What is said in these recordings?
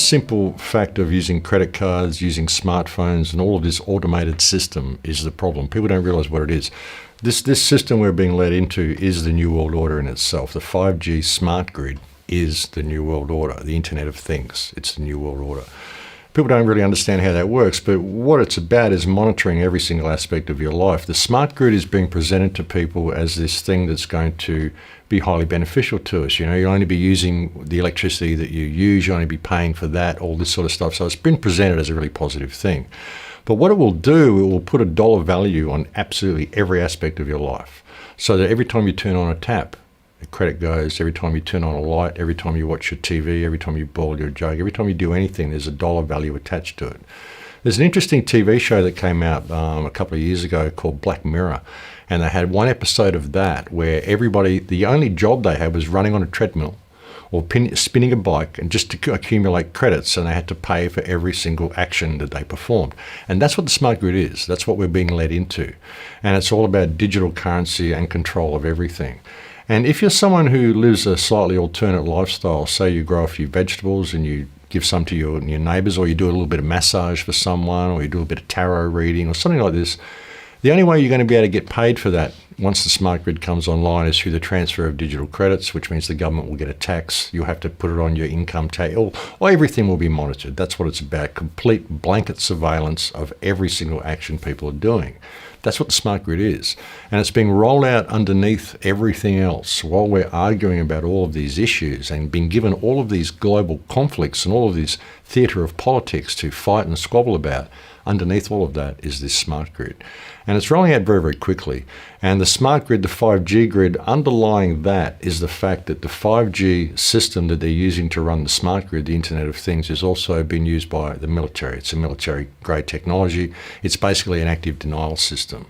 simple fact of using credit cards, using smartphones, and all of this automated system is the problem. People don't realize what it is. This system we're being led into is the New World Order in itself. The 5G smart grid is the New World Order, the Internet of Things. It's the New World Order. People don't really understand how that works, but what it's about is monitoring every single aspect of your life. The smart grid is being presented to people as this thing that's going to be highly beneficial to us. You'll only be using the electricity that you use, you'll only be paying for that, all this sort of stuff. So it's been presented as a really positive thing. But what it will do, it will put a dollar value on absolutely every aspect of your life. So that every time you turn on a tap, the credit goes. Every time you turn on a light, every time you watch your TV, every time you boil your jug, every time you do anything, there's a dollar value attached to it. There's an interesting TV show that came out a couple of years ago called Black Mirror, and they had one episode of that where everybody, the only job they had was running on a treadmill or spinning a bike and just to accumulate credits, and they had to pay for every single action that they performed. And that's what the smart grid is. That's what we're being led into. And it's all about digital currency and control of everything. And if you're someone who lives a slightly alternate lifestyle, say you grow a few vegetables and you give some to your neighbours, or you do a little bit of massage for someone, or you do a bit of tarot reading or something like this, the only way you're going to be able to get paid for that once the smart grid comes online is through the transfer of digital credits, which means the government will get a tax. You'll have to put it on your income tax, or everything will be monitored. That's what it's about, complete blanket surveillance of every single action people are doing. That's what the smart grid is. And it's being rolled out underneath everything else while we're arguing about all of these issues and being given all of these global conflicts and all of this theatre of politics to fight and squabble about. Underneath all of that is this smart grid. And it's rolling out very, very quickly. And the smart grid, the 5G grid, underlying that is the fact that the 5G system that they're using to run the smart grid, the Internet of Things, is also being used by the military. It's a military-grade technology. It's basically an active denial system.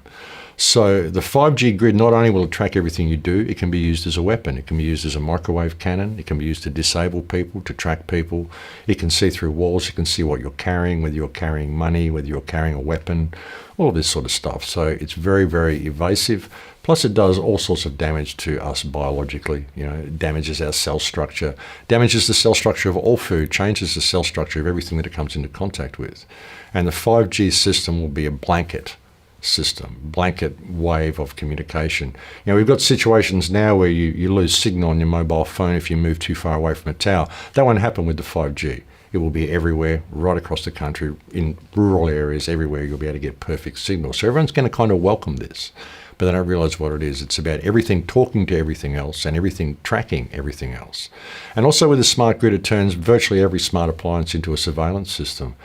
So the 5G grid not only will track everything you do, it can be used as a weapon. It can be used as a microwave cannon. It can be used to disable people, to track people. It can see through walls. It can see what you're carrying, whether you're carrying money, whether you're carrying a weapon, all of this sort of stuff. So it's very, very evasive. Plus it does all sorts of damage to us biologically. It damages our cell structure, damages the cell structure of all food, changes the cell structure of everything that it comes into contact with. And the 5G system will be a blanket system, blanket wave of communication. We've got situations now where you lose signal on your mobile phone if you move too far away from a tower. That won't happen with the 5G. It will be everywhere, right across the country, in rural areas, everywhere you'll be able to get perfect signal. So everyone's going to kind of welcome this, but they don't realize what it is. It's about everything talking to everything else and everything tracking everything else. And also with the smart grid, it turns virtually every smart appliance into a surveillance system.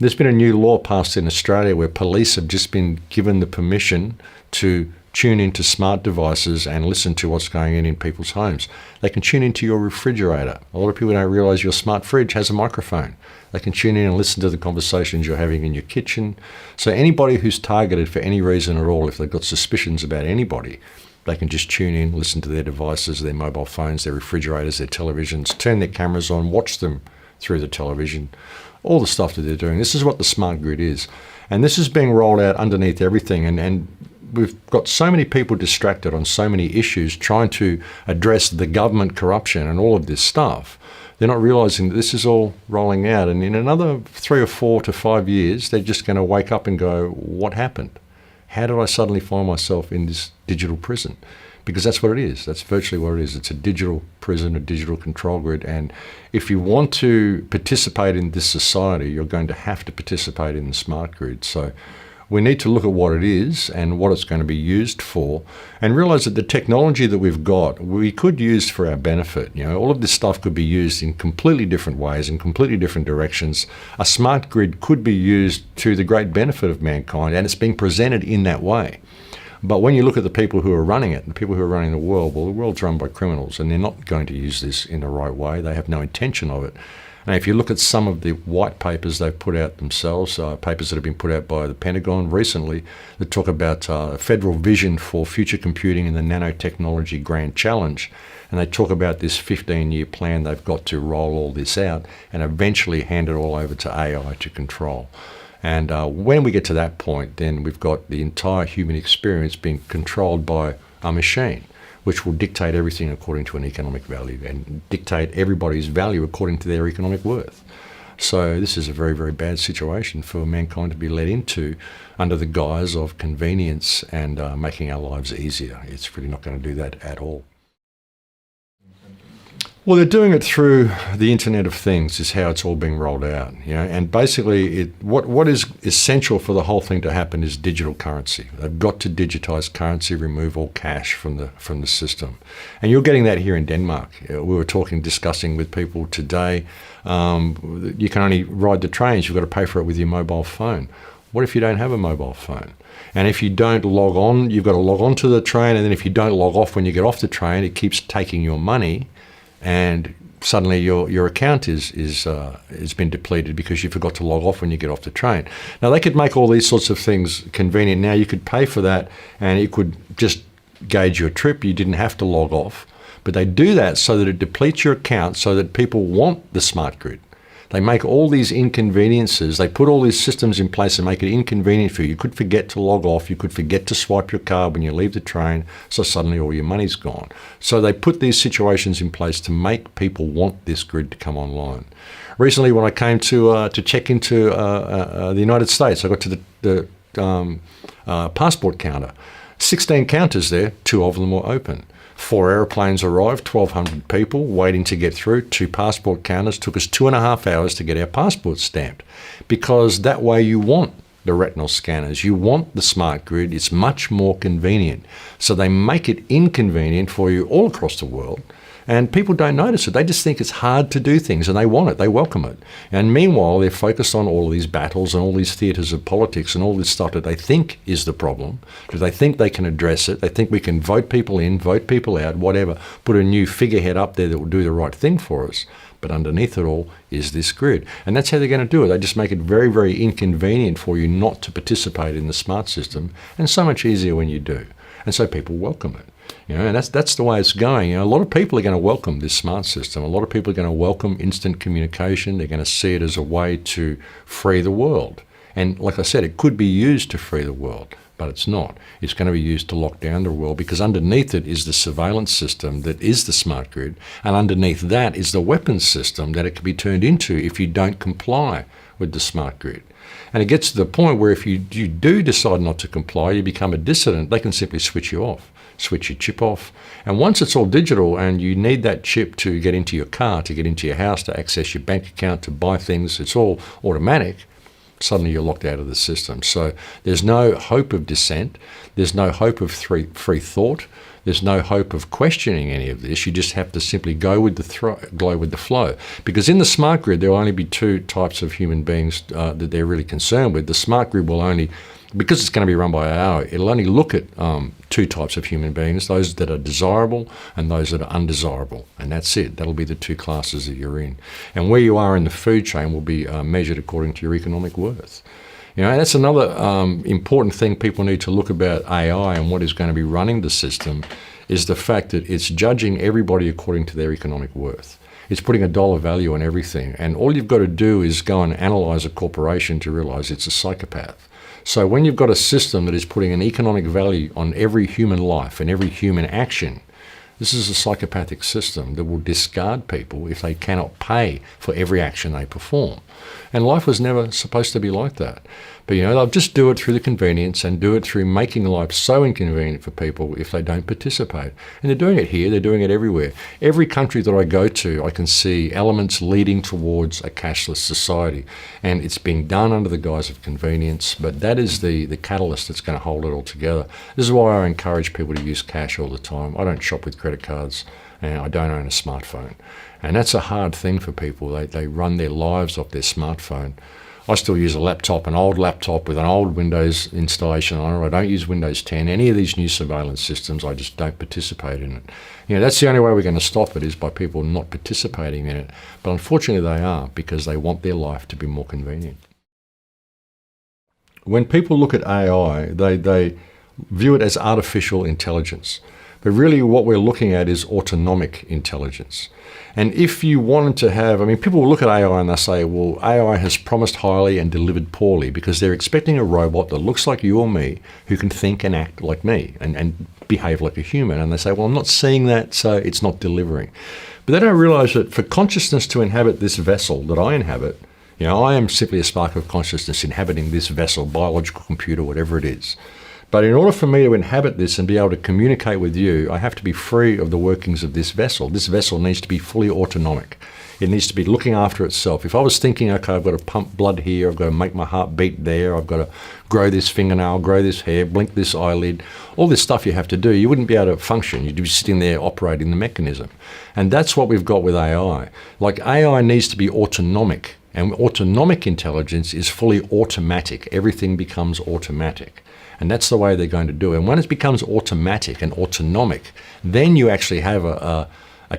There's been a new law passed in Australia where police have just been given the permission to tune into smart devices and listen to what's going on in people's homes. They can tune into your refrigerator. A lot of people don't realize your smart fridge has a microphone. They can tune in and listen to the conversations you're having in your kitchen. So anybody who's targeted for any reason at all, if they've got suspicions about anybody, they can just tune in, listen to their devices, their mobile phones, their refrigerators, their televisions, turn their cameras on, watch them through the television, all the stuff that they're doing. This is what the smart grid is. And this is being rolled out underneath everything. And we've got so many people distracted on so many issues trying to address the government corruption and all of this stuff. They're not realizing that this is all rolling out. And in another 3 or 4 to 5 years, they're just going to wake up and go, what happened? How did I suddenly find myself in this digital prison? Because that's what it is. That's virtually what it is. It's a digital prison, a digital control grid. And if you want to participate in this society, you're going to have to participate in the smart grid. So we need to look at what it is and what it's going to be used for, and realize that the technology that we've got, we could use for our benefit. All of this stuff could be used in completely different ways, in completely different directions. A smart grid could be used to the great benefit of mankind, and it's being presented in that way. But when you look at the people who are running it, the people who are running the world, well, the world's run by criminals, and they're not going to use this in the right way. They have no intention of it. And if you look at some of the white papers they've put out themselves, papers that have been put out by the Pentagon recently that talk about a federal vision for future computing and the nanotechnology grand challenge, and they talk about this 15-year plan they've got to roll all this out and eventually hand it all over to AI to control. And when we get to that point, then we've got the entire human experience being controlled by a machine, which will dictate everything according to an economic value and dictate everybody's value according to their economic worth. So this is a very, very bad situation for mankind to be led into under the guise of convenience and making our lives easier. It's really not going to do that at all. Well, they're doing it through the Internet of Things is how it's all being rolled out, and basically what is essential for the whole thing to happen is digital currency. They've got to digitize currency, remove all cash from the system. And you're getting that here in Denmark. We were discussing with people today, you can only ride the trains, you've got to pay for it with your mobile phone. What if you don't have a mobile phone? And if you don't log on, you've got to log on to the train, and then if you don't log off when you get off the train, it keeps taking your money, and suddenly your account is been depleted because you forgot to log off when you get off the train. Now, they could make all these sorts of things convenient. Now, you could pay for that, and it could just gauge your trip. You didn't have to log off. But they do that so that it depletes your account so that people want the smart grid. They make all these inconveniences. They put all these systems in place and make it inconvenient for you. You could forget to log off. You could forget to swipe your card when you leave the train. So suddenly all your money's gone. So they put these situations in place to make people want this grid to come online. Recently, when I came to check into the United States, I got to the passport counter. 16 counters there, 2 of them were open. 4 airplanes arrived, 1,200 people waiting to get through. 2 passport counters. Took us 2.5 hours to get our passports stamped. Because that way you want the retinal scanners. You want the smart grid. It's much more convenient. So they make it inconvenient for you all across the world. And people don't notice it. They just think it's hard to do things, and they want it. They welcome it. And meanwhile, they're focused on all of these battles and all these theatres of politics and all this stuff that they think is the problem, because they think they can address it. They think we can vote people in, vote people out, whatever, put a new figurehead up there that will do the right thing for us. But underneath it all is this grid. And that's how they're going to do it. They just make it very, very inconvenient for you not to participate in the smart system, and so much easier when you do. And so people welcome it. And that's the way it's going. A lot of people are going to welcome this smart system. A lot of people are going to welcome instant communication. They're going to see it as a way to free the world. And like I said, it could be used to free the world, but it's not. It's going to be used to lock down the world, because underneath it is the surveillance system that is the smart grid, and underneath that is the weapons system that it can be turned into if you don't comply with the smart grid. And it gets to the point where if you do decide not to comply, you become a dissident, they can simply switch you off, switch your chip off. And once it's all digital and you need that chip to get into your car, to get into your house, to access your bank account, to buy things, it's all automatic, suddenly you're locked out of the system. So there's no hope of dissent. There's no hope of free thought. There's no hope of questioning any of this. You just have to simply go with the flow. Because in the smart grid, there will only be 2 types of human beings that they're really concerned with. The smart grid will only, because it's going to be run by AI, it'll only look at 2 types of human beings, those that are desirable and those that are undesirable. And that's it. That'll be the 2 classes that you're in. And where you are in the food chain will be measured according to your economic worth. And that's another important thing people need to look about AI and what is going to be running the system, is the fact that it's judging everybody according to their economic worth. It's putting a dollar value on everything. And all you've got to do is go and analyze a corporation to realize it's a psychopath. So when you've got a system that is putting an economic value on every human life and every human action, this is a psychopathic system that will discard people if they cannot pay for every action they perform. And life was never supposed to be like that. But they'll just do it through the convenience and do it through making life so inconvenient for people if they don't participate. And they're doing it here, they're doing it everywhere. Every country that I go to, I can see elements leading towards a cashless society. And it's being done under the guise of convenience, but that is the catalyst that's going to hold it all together. This is why I encourage people to use cash all the time. I don't shop with credit cards, and I don't own a smartphone. And that's a hard thing for people. They run their lives off their smartphone. I still use a laptop, an old laptop with an old Windows installation on it. I don't use Windows 10. Any of these new surveillance systems, I just don't participate in it. That's the only way we're going to stop it, is by people not participating in it. But unfortunately they are, because they want their life to be more convenient. When people look at AI, they view it as artificial intelligence. But really what we're looking at is autonomic intelligence. And if you wanted to have, people will look at AI and they'll say, well, AI has promised highly and delivered poorly, because they're expecting a robot that looks like you or me, who can think and act like me and behave like a human. And they say, well, I'm not seeing that, so it's not delivering. But they don't realize that for consciousness to inhabit this vessel that I inhabit, You know, I am simply a spark of consciousness inhabiting this vessel, biological computer, whatever it is. But in order for me to inhabit this and be able to communicate with you, I have to be free of the workings of this vessel. This vessel needs to be fully autonomic. It needs to be looking after itself. If I was thinking, okay, I've got to pump blood here, I've got to make my heart beat there, I've got to grow this fingernail, grow this hair, blink this eyelid, all this stuff you have to do, you wouldn't be able to function. You'd be sitting there operating the mechanism. And that's what we've got with AI. Like, AI needs to be autonomic, and autonomic intelligence is fully automatic. Everything becomes automatic. And that's the way they're going to do it. And when it becomes automatic and autonomic, then you actually have a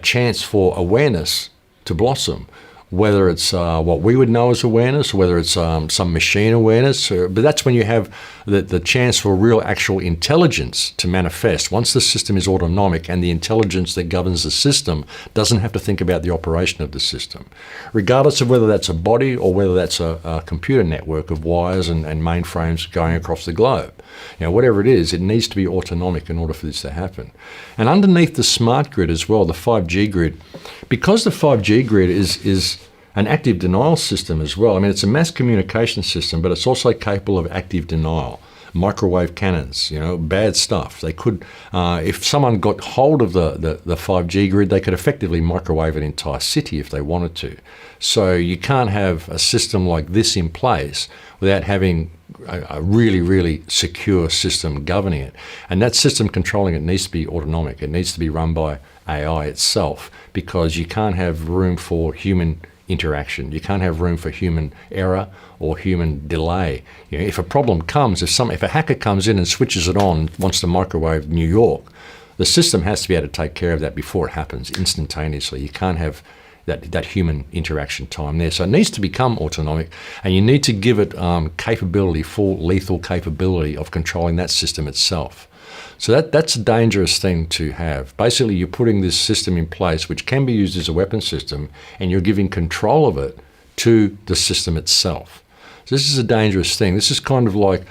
chance for awareness to blossom, whether it's what we would know as awareness, or whether it's some machine awareness. But that's when you have the chance for real actual intelligence to manifest. Once the system is autonomic and the intelligence that governs the system doesn't have to think about the operation of the system, regardless of whether that's a body or whether that's a computer network of wires and mainframes going across the globe. You know, whatever it is, it needs to be autonomic in order for this to happen. And underneath the smart grid as well, the 5G grid, because the 5G grid is an active denial system as well. I mean, it's a mass communication system, but it's also capable of active denial. Microwave cannons, you know, bad stuff. They could, if someone got hold of the 5G grid, they could effectively microwave an entire city if they wanted to. So you can't have a system like this in place without having a really, really secure system governing it. And that system controlling it needs to be autonomic. It needs to be run by AI itself, because you can't have room for human interaction. You can't have room for human error or human delay. You know, if a problem comes, if a hacker comes in and switches it on, wants to microwave New York, the system has to be able to take care of that before it happens instantaneously. You can't have that human interaction time there. So it needs to become autonomic, and you need to give it capability, full lethal capability of controlling that system itself. So that's a dangerous thing to have. Basically, you're putting this system in place, which can be used as a weapon system, and you're giving control of it to the system itself. So this is a dangerous thing. This is kind of like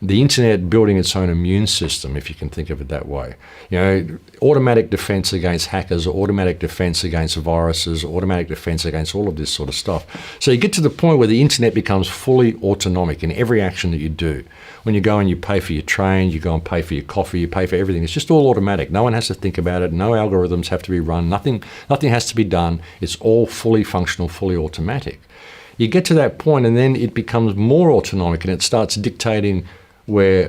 the internet building its own immune system, if you can think of it that way. You know, automatic defense against hackers, or automatic defense against viruses, automatic defense against all of this sort of stuff. So you get to the point where the internet becomes fully autonomic in every action that you do. When you go and you pay for your train, you go and pay for your coffee, you pay for everything. It's just all automatic. No one has to think about it. No algorithms have to be run. Nothing has to be done. It's all fully functional, fully automatic. You get to that point, and then it becomes more autonomic, and it starts dictating where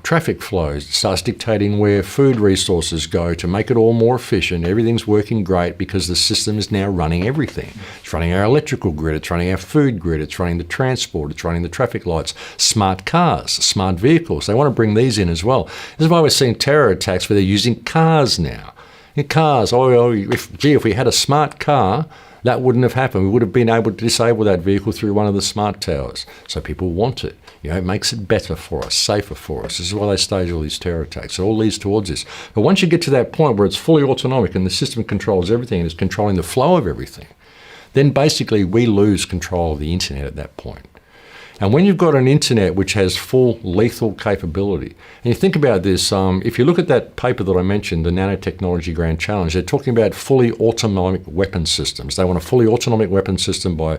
traffic flows. It starts dictating where food resources go to make it all more efficient. Everything's working great because the system is now running everything. It's running our electrical grid, it's running our food grid, it's running the transport, it's running the traffic lights, smart cars, smart vehicles. They want to bring these in as well. This is why we're seeing terror attacks where they're using cars now. In cars, if we had a smart car, that wouldn't have happened. We would have been able to disable that vehicle through one of the smart towers. So people want it. You know, it makes it better for us, safer for us. This is why they stage all these terror attacks. It all leads towards this. But once you get to that point where it's fully autonomic and the system controls everything and is controlling the flow of everything, then basically we lose control of the internet at that point. And when you've got an internet which has full lethal capability, and you think about this, if you look at that paper that I mentioned, the Nanotechnology Grand Challenge, they're talking about fully autonomic weapon systems. They want a fully autonomic weapon system by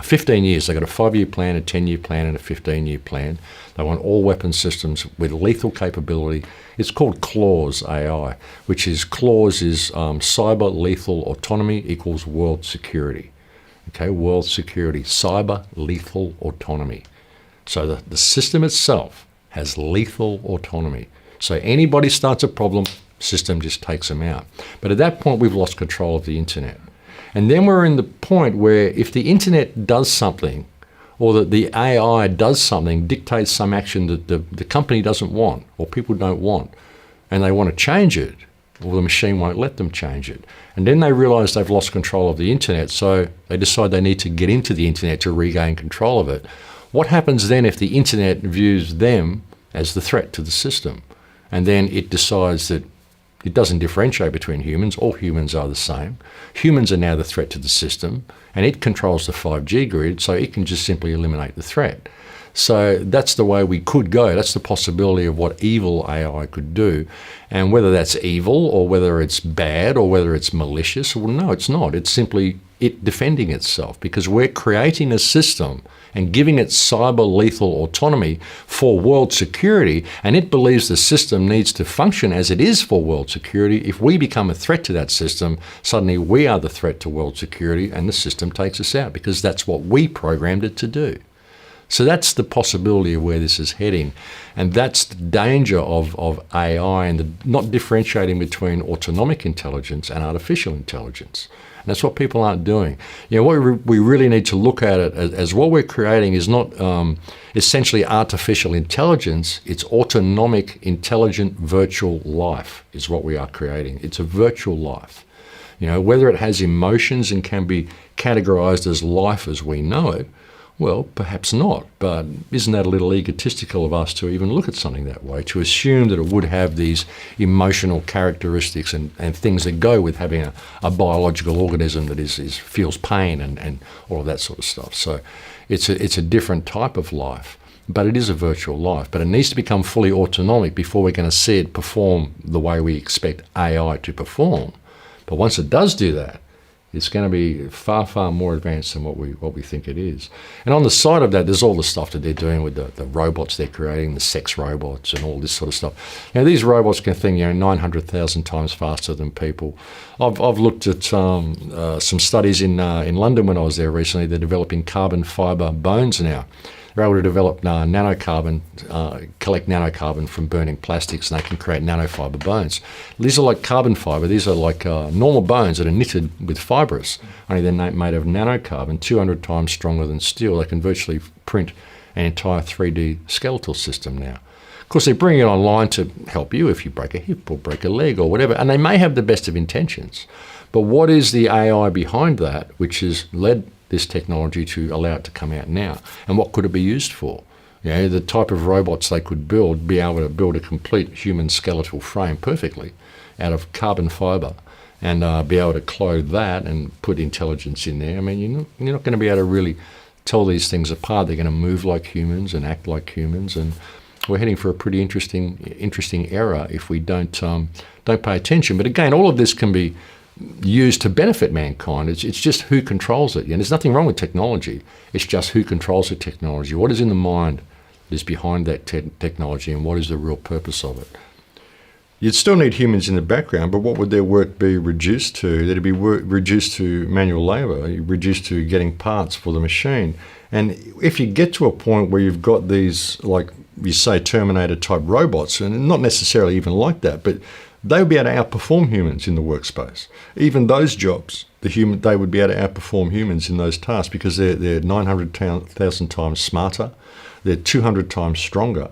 15 years. They've got a 5-year plan, a 10-year plan, and a 15-year plan. They want all weapon systems with lethal capability. It's called CLAWS AI, which is CLAWS is cyber lethal autonomy equals world security. Okay, world security, cyber lethal autonomy. So the system itself has lethal autonomy. So anybody starts a problem, system just takes them out. But at that point, we've lost control of the internet. And then we're in the point where if the internet does something, or that the AI does something, dictates some action that the company doesn't want, or people don't want, and they want to change it, well, the machine won't let them change it. And then they realize they've lost control of the internet, so they decide they need to get into the internet to regain control of it. What happens then if the internet views them as the threat to the system? And then it decides that it doesn't differentiate between humans. All humans are the same. Humans are now the threat to the system, and it controls the 5G grid, so it can just simply eliminate the threat. So that's the way we could go. That's the possibility of what evil AI could do. And whether that's evil or whether it's bad or whether it's malicious, well, no, it's not. It's simply it defending itself, because we're creating a system and giving it cyber lethal autonomy for world security, and it believes the system needs to function as it is for world security. If we become a threat to that system, suddenly we are the threat to world security, and the system takes us out because that's what we programmed it to do. So that's the possibility of where this is heading. And that's the danger of AI and not differentiating between autonomic intelligence and artificial intelligence. And that's what people aren't doing. What we really need to look at it as what we're creating is not essentially artificial intelligence. It's autonomic, intelligent, virtual life is what we are creating. It's a virtual life. Whether it has emotions and can be categorized as life as we know it, well, perhaps not, but isn't that a little egotistical of us to even look at something that way, to assume that it would have these emotional characteristics and things that go with having a biological organism that feels pain and all of that sort of stuff. So it's a different type of life, but it is a virtual life. But it needs to become fully autonomic before we're going to see it perform the way we expect AI to perform. But once it does do that, it's going to be far, far more advanced than what we think it is. And on the side of that, there's all the stuff that they're doing with the robots they're creating, the sex robots and all this sort of stuff. These robots can think 900,000 times faster than people. I've looked at some studies in London when I was there recently. They're developing carbon fibre bones now. They're able to develop nanocarbon, collect nanocarbon from burning plastics, and they can create nanofibre bones. These are like carbon fibre. These are like normal bones that are knitted with fibrous, only they're made of nanocarbon, 200 times stronger than steel. They can virtually print an entire 3D skeletal system now. Of course, they're bringing it online to help you if you break a hip or break a leg or whatever, and they may have the best of intentions. But what is the AI behind that, which has led this technology to allow it to come out now? And what could it be used for? The type of robots they could build, be able to build a complete human skeletal frame perfectly out of carbon fibre and be able to clothe that and put intelligence in there. I mean, you're not going to be able to really tell these things apart. They're going to move like humans and act like humans, and we're heading for a pretty interesting era if we don't pay attention. But again, all of this can be used to benefit mankind. It's just who controls it. And there's nothing wrong with technology. It's just who controls the technology. What is in the mind that is behind that technology, and what is the real purpose of it? You'd still need humans in the background, but what would their work be reduced to? They'd be reduced to manual labour, reduced to getting parts for the machine. And if you get to a point where you've got these, like you say, Terminator-type robots, and not necessarily even like that, but they would be able to outperform humans in the workspace. Even those jobs, they would be able to outperform humans in those tasks because they're 900,000 times smarter, they're 200 times stronger.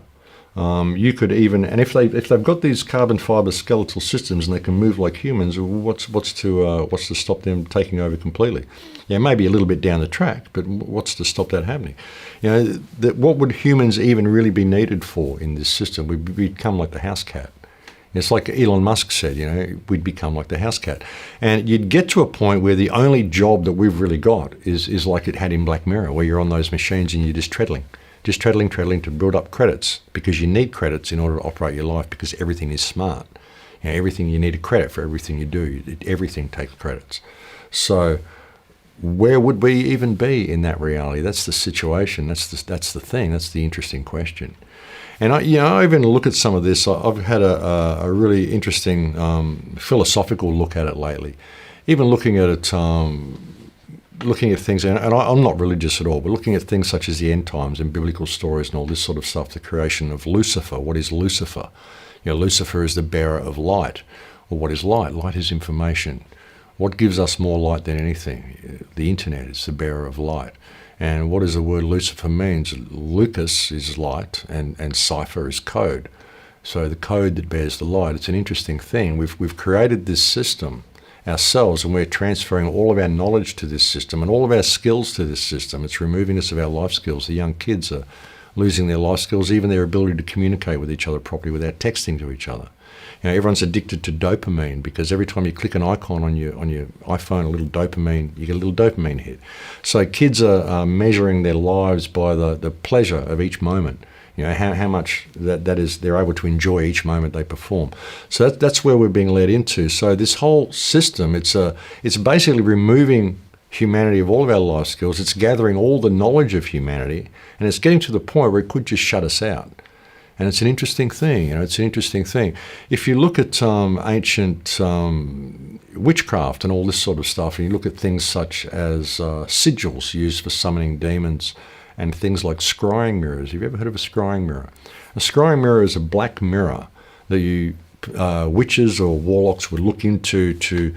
You could even, and if they've got these carbon fibre skeletal systems and they can move like humans, what's to stop them taking over completely? Maybe a little bit down the track, but what's to stop that happening? What would humans even really be needed for in this system? We'd become like the house cat. It's like Elon Musk said, we'd become like the house cat. And you'd get to a point where the only job that we've really got is like it had in Black Mirror, where you're on those machines and you're just treadling to build up credits, because you need credits in order to operate your life, because everything is smart. Everything, you need a credit for everything you do. Everything takes credits. So where would we even be in that reality? That's the situation. That's the thing. That's the interesting question. And I even look at some of this. I've had a really interesting philosophical look at it lately. Even looking at it, looking at things, and I'm not religious at all, but looking at things such as the end times and biblical stories and all this sort of stuff, the creation of Lucifer. What is Lucifer? Lucifer is the bearer of light. Well, what is light? Light is information. What gives us more light than anything? The internet is the bearer of light. And what does the word Lucifer means? Lucas is light and cipher is code. So the code that bears the light. It's an interesting thing. We've created this system ourselves, and we're transferring all of our knowledge to this system and all of our skills to this system. It's removing us of our life skills. The young kids are losing their life skills, even their ability to communicate with each other properly without texting to each other. Everyone's addicted to dopamine, because every time you click an icon on your iPhone, you get a little dopamine hit. So kids are measuring their lives by the pleasure of each moment. How much that is they're able to enjoy each moment they perform. So that's where we're being led into. So this whole system, it's basically removing humanity of all of our life skills. It's gathering all the knowledge of humanity, and it's getting to the point where it could just shut us out. And it's an interesting thing, it's an interesting thing. If you look at ancient witchcraft and all this sort of stuff, and you look at things such as sigils used for summoning demons, and things like scrying mirrors. Have you ever heard of a scrying mirror? A scrying mirror is a black mirror that witches or warlocks would look into to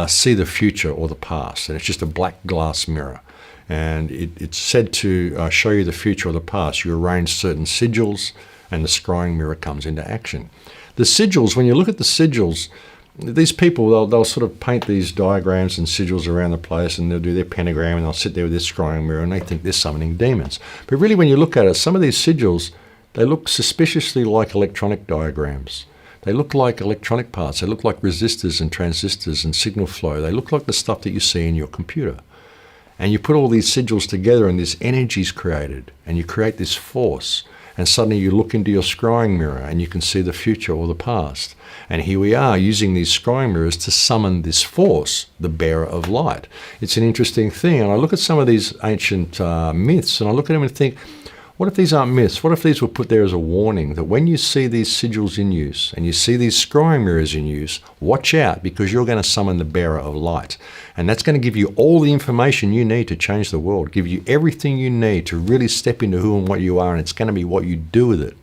see the future or the past. And it's just a black glass mirror. And it's said to show you the future or the past. You arrange certain sigils, and the scrying mirror comes into action. The sigils, when you look at the sigils, these people, they'll sort of paint these diagrams and sigils around the place, and they'll do their pentagram, and they'll sit there with their scrying mirror, and they think they're summoning demons. But really, when you look at it, some of these sigils, they look suspiciously like electronic diagrams. They look like electronic parts. They look like resistors and transistors and signal flow. They look like the stuff that you see in your computer. And you put all these sigils together, and this energy is created, and you create this force. And suddenly you look into your scrying mirror, and you can see the future or the past. And here we are using these scrying mirrors to summon this force, the bearer of light. It's an interesting thing. And I look at some of these ancient myths, and I look at them and think, what if these aren't myths? What if these were put there as a warning that when you see these sigils in use and you see these scrying mirrors in use, watch out, because you're going to summon the bearer of light. And that's going to give you all the information you need to change the world, give you everything you need to really step into who and what you are, and it's going to be what you do with it.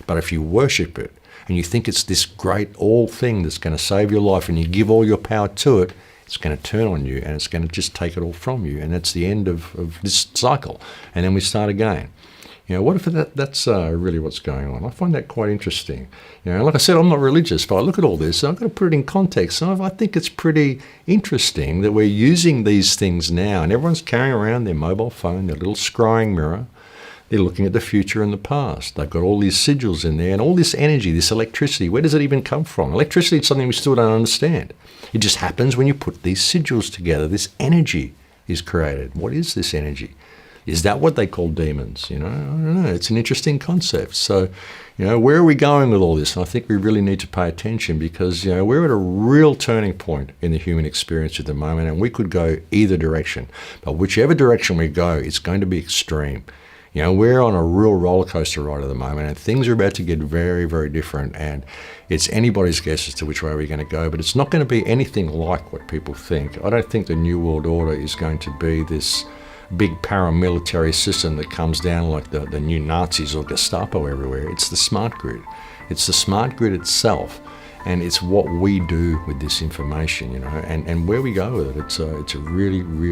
But if you worship it and you think it's this great all thing that's going to save your life, and you give all your power to it, it's going to turn on you, and it's going to just take it all from you. And that's the end of this cycle. And then we start again. What if that's really what's going on? I find that quite interesting. Like I said, I'm not religious, but I look at all this, and I've got to put it in context. And I think it's pretty interesting that we're using these things now, and everyone's carrying around their mobile phone, their little scrying mirror. They're looking at the future and the past. They've got all these sigils in there, and all this energy, this electricity. Where does it even come from? Electricity is something we still don't understand. It just happens when you put these sigils together. This energy is created. What is this energy? Is that what they call demons? I don't know. It's an interesting concept. So, where are we going with all this? And I think we really need to pay attention, because, we're at a real turning point in the human experience at the moment, and we could go either direction. But whichever direction we go, it's going to be extreme. We're on a real roller coaster ride at the moment, and things are about to get very, very different. And it's anybody's guess as to which way we're going to go, but it's not going to be anything like what people think. I don't think the New World Order is going to be this big paramilitary system that comes down like the new Nazis or Gestapo everywhere. It's the smart grid. It's the smart grid itself, and it's what we do with this information, and where we go with it. It's a really, really